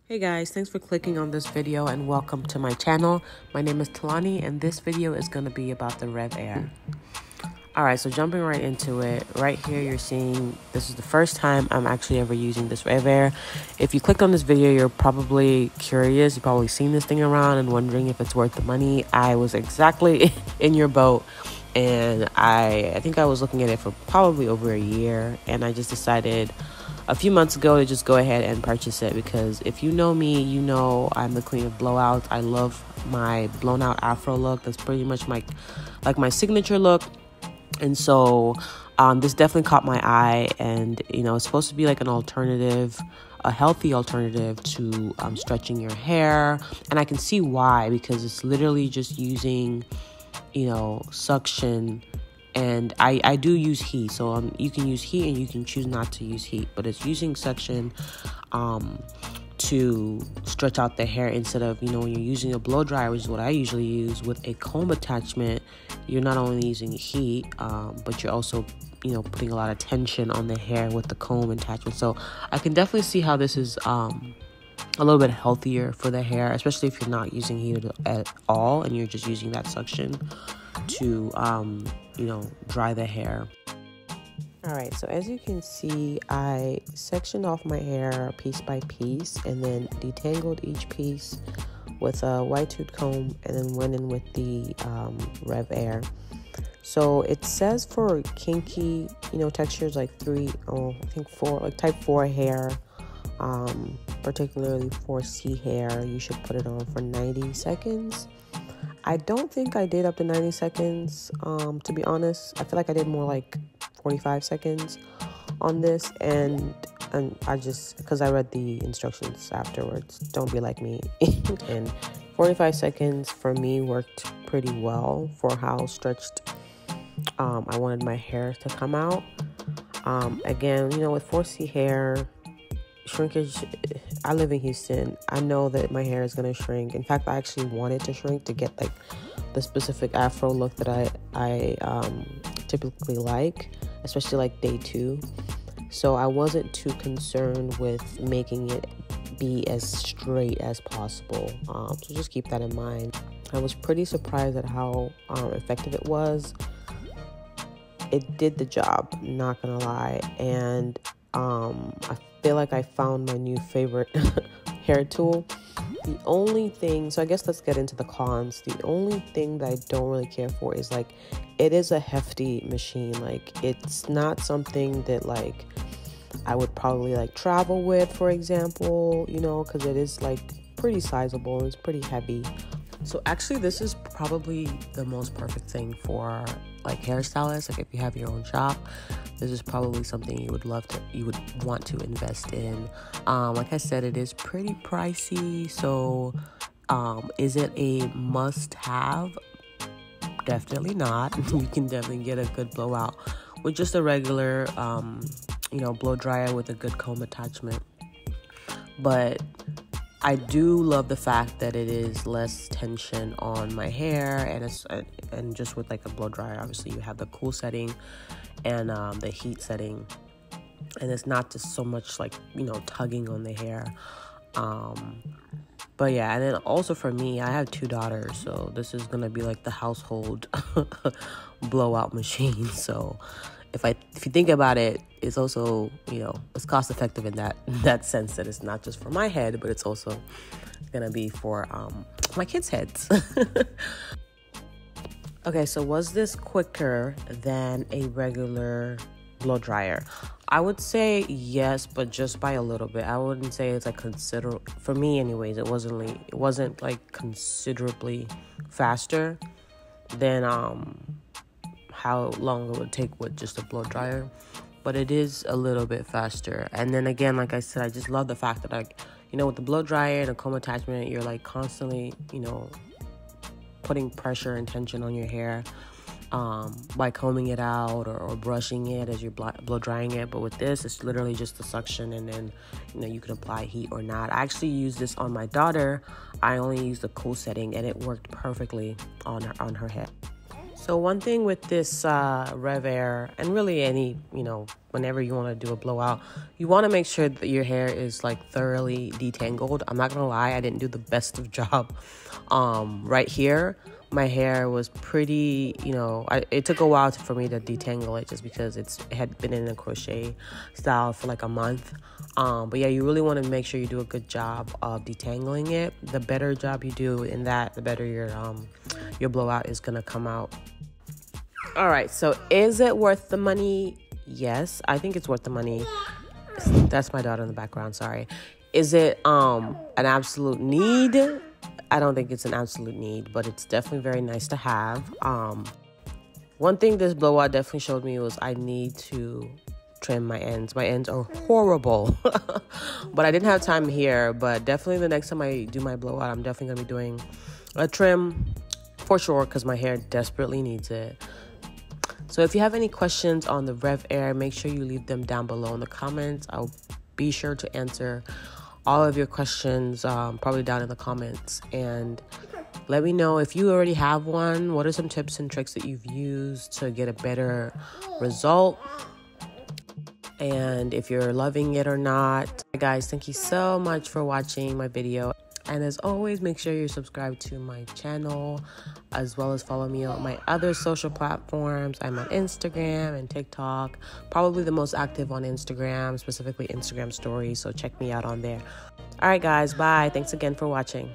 Hey guys, thanks for clicking on this video and welcome to my channel. My name is Talani and this video is going to be about the REVAIR. Alright, so jumping right into it, right here you're seeing this is the first time I'm actually ever using this REVAIR. If you clicked on this video, you're probably curious, you've probably seen this thing around and wondering if it's worth the money. I was exactly in your boat and I think I was looking at it for probably over a year and I just decided a few months ago to just go ahead and purchase it because if you know me, you know I'm the queen of blowout. I love my blown out afro look. That's pretty much my signature look. And so this definitely caught my eye, and you know, it's supposed to be like an alternative, a healthy alternative to stretching your hair. And I can see why, because it's literally just using, you know, suction. And I do use heat, so you can use heat and you can choose not to use heat, but it's using suction to stretch out the hair instead of, you know, when you're using a blow dryer, which is what I usually use with a comb attachment, you're not only using heat, but you're also, you know, putting a lot of tension on the hair with the comb attachment. So I can definitely see how this is a little bit healthier for the hair, especially if you're not using heat at all and you're just using that suction to you know, dry the hair. All right, so as you can see, I sectioned off my hair piece by piece and then detangled each piece with a white tooth comb and then went in with the REVAIR. So it says for kinky, you know, textures like I think 4, like type 4 hair, particularly 4C hair, you should put it on for 90 seconds. I don't think I did up to 90 seconds, to be honest. I feel like I did more like 45 seconds on this, and I just, because I read the instructions afterwards, don't be like me. And 45 seconds for me worked pretty well for how stretched I wanted my hair to come out. Again, you know, with 4C hair, shrinkage, I live in Houston. I know that my hair is going to shrink. In fact, I actually wanted to shrink to get like the specific afro look that I typically like, especially like day 2. So I wasn't too concerned with making it be as straight as possible. So just keep that in mind. I was pretty surprised at how effective it was. It did the job, not gonna lie. And I feel like I found my new favorite hair tool. The only thing, so I guess let's get into the cons. The only thing that I don't really care for is like, it is a hefty machine. Like, it's not something that like I would probably like travel with, for example, you know, because it is like pretty sizable and it's pretty heavy. So actually this is probably the most perfect thing for like hairstylists. Like if you have your own shop, this is probably something you would want to invest in. Like I said, it is pretty pricey. So is it a must-have? Definitely not. You can definitely get a good blowout with just a regular, you know, blow dryer with a good comb attachment. But I do love the fact that it is less tension on my hair, and just with like a blow dryer, obviously you have the cool setting and the heat setting, and it's not just so much like, you know, tugging on the hair. But yeah, and then also for me, I have 2 daughters, so this is gonna be like the household blowout machine. So if you think about it, it's also, you know, it's cost effective in that sense, that it's not just for my head, but it's also gonna be for my kids' heads. Okay, so was this quicker than a regular blow dryer? I would say yes, but just by a little bit. I wouldn't say it's like for me anyways, it wasn't like considerably faster than how long it would take with just a blow dryer, but it is a little bit faster. And then again, like I said, I just love the fact that, like, you know, with the blow dryer and a comb attachment, you're like constantly, you know, putting pressure and tension on your hair by combing it out or brushing it as you're blow drying it. But with this, it's literally just the suction, and then, you know, you can apply heat or not. I actually used this on my daughter. I only used the cool setting and it worked perfectly on her head. So one thing with this REVAIR, and really any, whenever you want to do a blowout, you want to make sure that your hair is like thoroughly detangled. I'm not gonna lie, I didn't do the best of job right here. My hair was pretty, it took a while for me to detangle it, just because it had been in a crochet style for like a month. But yeah, you really want to make sure you do a good job of detangling it. The better job you do in that, the better your blowout is gonna come out. All right, so is it worth the money? Yes, I think it's worth the money. That's my daughter in the background, sorry. Is it an absolute need? I don't think it's an absolute need, but it's definitely very nice to have. One thing this blowout definitely showed me was I need to trim my ends. My ends are horrible, but I didn't have time here. But definitely the next time I do my blowout, I'm definitely gonna be doing a trim for sure, because my hair desperately needs it. So if you have any questions on the REVAIR, make sure you leave them down below in the comments. I'll be sure to answer all of your questions, probably down in the comments. And let me know if you already have one. What are some tips and tricks that you've used to get a better result? And if you're loving it or not. Guys, thank you so much for watching my video. And as always, make sure you're subscribed to my channel, as well as follow me on my other social platforms. I'm on Instagram and TikTok, probably the most active on Instagram, specifically Instagram stories. So check me out on there. All right, guys, bye. Thanks again for watching.